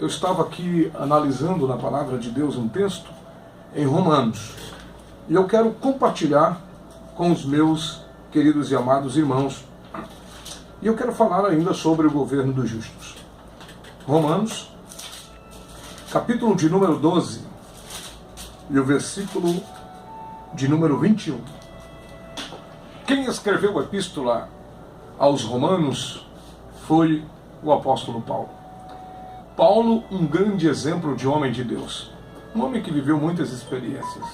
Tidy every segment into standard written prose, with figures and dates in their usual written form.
eu estava aqui analisando na palavra de Deus um texto em Romanos. E eu quero compartilhar com os meus queridos e amados irmãos. E eu quero falar ainda sobre o governo dos justos. Romanos, capítulo de número 12, e o versículo de número 21. Quem escreveu a epístola aos Romanos foi o apóstolo Paulo. Paulo, um grande exemplo de homem de Deus. Um homem que viveu muitas experiências.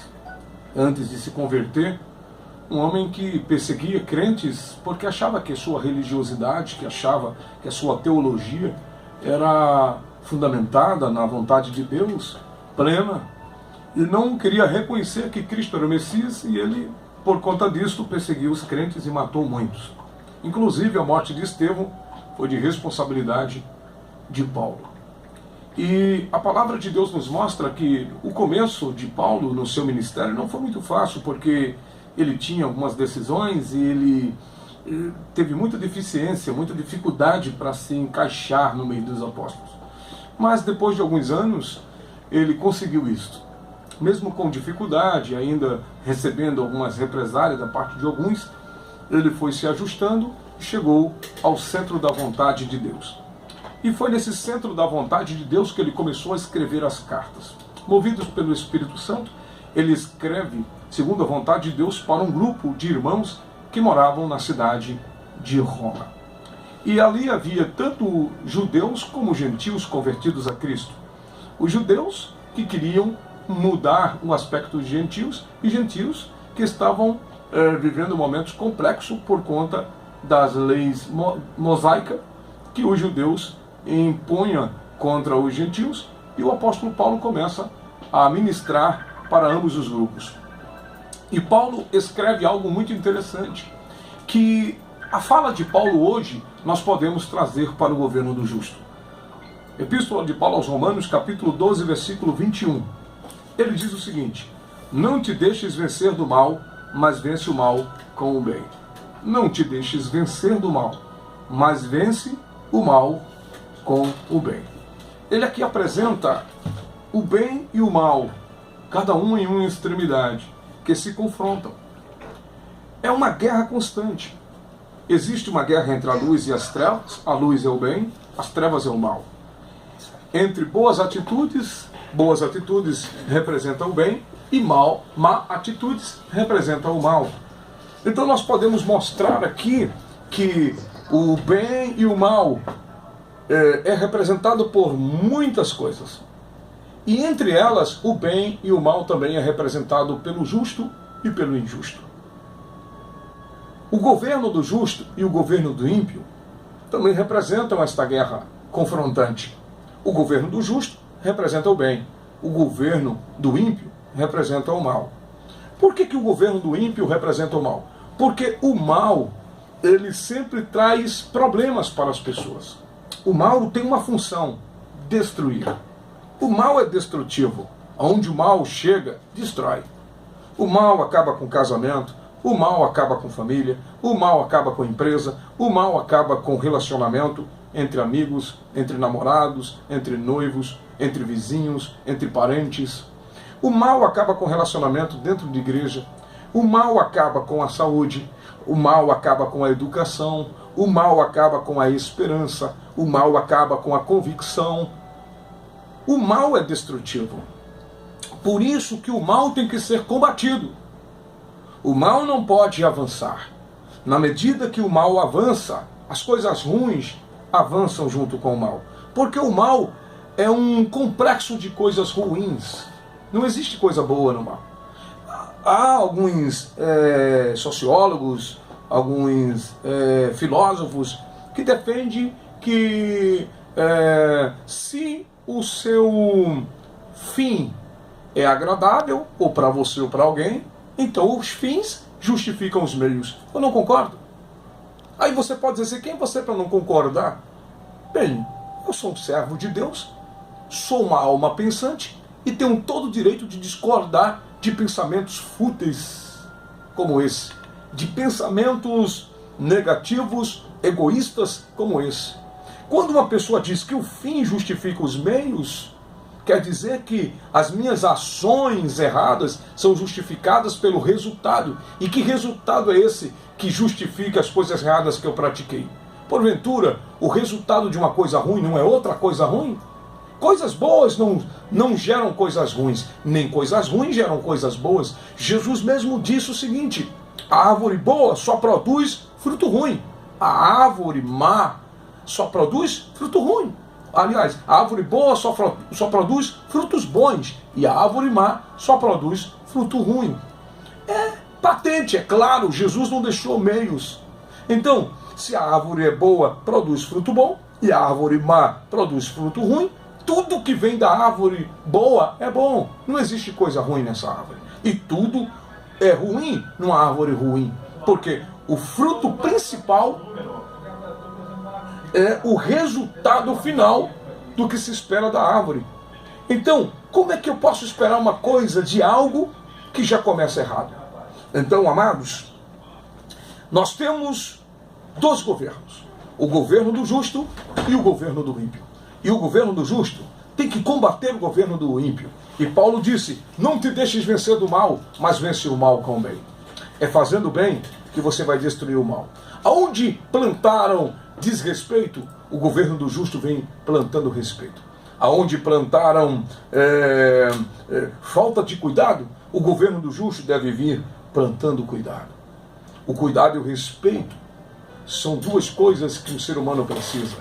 Antes de se converter, um homem que perseguia crentes porque achava que a sua religiosidade, que achava que a sua teologia era fundamentada na vontade de Deus, plena, e não queria reconhecer que Cristo era o Messias, e ele, por conta disso, perseguiu os crentes e matou muitos. Inclusive, a morte de Estevão foi de responsabilidade de Paulo. E a palavra de Deus nos mostra que o começo de Paulo no seu ministério não foi muito fácil, porque ele tinha algumas decisões e ele teve muita deficiência, muita dificuldade para se encaixar no meio dos apóstolos. Mas depois de alguns anos, ele conseguiu isso. Mesmo com dificuldade, ainda recebendo algumas represálias da parte de alguns, ele foi se ajustando e chegou ao centro da vontade de Deus. E foi nesse centro da vontade de Deus que ele começou a escrever as cartas. Movidos pelo Espírito Santo, ele escreve, segundo a vontade de Deus, para um grupo de irmãos que moravam na cidade de Roma. E ali havia tanto judeus como gentios convertidos a Cristo. Os judeus que queriam mudar o aspecto dos gentios, e gentios que estavam vivendo momentos complexos por conta das leis mosaicas que os judeus impunham contra os gentios, e o apóstolo Paulo começa a ministrar para ambos os grupos. E Paulo escreve algo muito interessante, que a fala de Paulo hoje nós podemos trazer para o governo do justo. Epístola de Paulo aos Romanos, capítulo 12, versículo 21. Ele diz o seguinte: não te deixes vencer do mal, mas vence o mal com o bem. Não te deixes vencer do mal, mas vence o mal com o bem. Ele aqui apresenta o bem e o mal, cada um em uma extremidade, que se confrontam. É uma guerra constante. Existe uma guerra entre a luz e as trevas. A luz é o bem, as trevas é o mal. Entre boas atitudes representam o bem, e má atitudes representam o mal. Então nós podemos mostrar aqui que o bem e o mal é representado por muitas coisas. E entre elas, o bem e o mal também é representado pelo justo e pelo injusto. O governo do justo e o governo do ímpio também representam esta guerra confrontante. O governo do justo representa o bem. O governo do ímpio representa o mal. Por que o governo do ímpio representa o mal? Porque o mal, ele sempre traz problemas para as pessoas. O mal tem uma função: destruir. O mal é destrutivo. Onde o mal chega, destrói. O mal acaba com casamento, o mal acaba com família, o mal acaba com empresa, o mal acaba com relacionamento entre amigos, entre namorados, entre noivos, entre vizinhos, entre parentes. O mal acaba com relacionamento dentro de igreja. O mal acaba com a saúde. O mal acaba com a educação. O mal acaba com a esperança. O mal acaba com a convicção. O mal é destrutivo. Por isso que o mal tem que ser combatido. O mal não pode avançar. Na medida que o mal avança, as coisas ruins avançam junto com o mal. Porque o mal é um complexo de coisas ruins. Não existe coisa boa no mal. Há alguns sociólogos, alguns filósofos que defendem que se o seu fim é agradável, ou para você ou para alguém, então os fins justificam os meios. Eu não concordo. Aí você pode dizer assim: quem é você para não concordar? Bem, eu sou um servo de Deus, sou uma alma pensante e tenho todo o direito de discordar de pensamentos fúteis como esse, de pensamentos negativos, egoístas como esse. Quando uma pessoa diz que o fim justifica os meios, quer dizer que as minhas ações erradas são justificadas pelo resultado. E que resultado é esse que justifica as coisas erradas que eu pratiquei? Porventura, o resultado de uma coisa ruim não é outra coisa ruim? Coisas boas não geram coisas ruins, nem coisas ruins geram coisas boas. Jesus mesmo disse o seguinte: a árvore boa só produz fruto ruim, a árvore má só produz fruto ruim. Aliás, a árvore boa só produz frutos bons e a árvore má só produz fruto ruim. É patente, é claro, Jesus não deixou meios. Então, se a árvore é boa, produz fruto bom, e a árvore má produz fruto ruim, tudo que vem da árvore boa é bom. Não existe coisa ruim nessa árvore. E tudo é ruim numa árvore ruim. Porque o fruto principal é o resultado final do que se espera da árvore. Então, como é que eu posso esperar uma coisa de algo que já começa errado? Então, amados, nós temos dois governos: o governo do justo e o governo do ímpio. E o governo do justo tem que combater o governo do ímpio. E Paulo disse: não te deixes vencer do mal, mas vence o mal com o bem. É fazendo o bem que você vai destruir o mal. Aonde plantaram desrespeito, o governo do justo vem plantando respeito. Aonde plantaram falta de cuidado, o governo do justo deve vir plantando cuidado. O cuidado e o respeito são duas coisas que o ser humano precisa.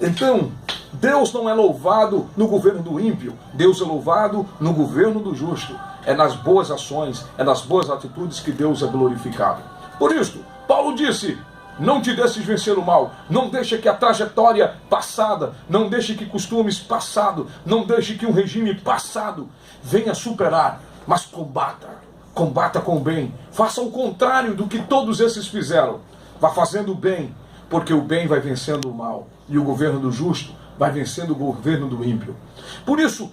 Então, Deus não é louvado no governo do ímpio, Deus é louvado no governo do justo. É nas boas ações, é nas boas atitudes que Deus é glorificado. Por isso, Paulo disse: não te deixes vencer o mal, não deixe que a trajetória passada, não deixe que costumes passado, não deixe que um regime passado venha superar, mas combata com o bem, faça o contrário do que todos esses fizeram, vá fazendo o bem, porque o bem vai vencendo o mal, e o governo do justo vai vencendo o governo do ímpio. Por isso,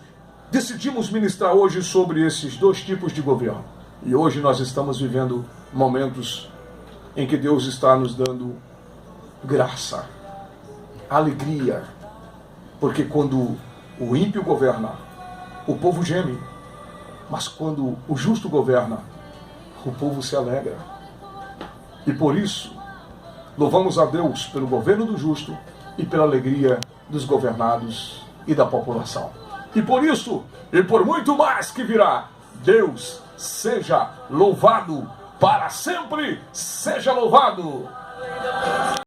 decidimos ministrar hoje sobre esses dois tipos de governo. E hoje nós estamos vivendo momentos em que Deus está nos dando graça, alegria, porque quando o ímpio governa, o povo geme, mas quando o justo governa, o povo se alegra. E por isso, louvamos a Deus pelo governo do justo e pela alegria dos governados e da população. E por isso, e por muito mais que virá, Deus seja louvado, para sempre seja louvado.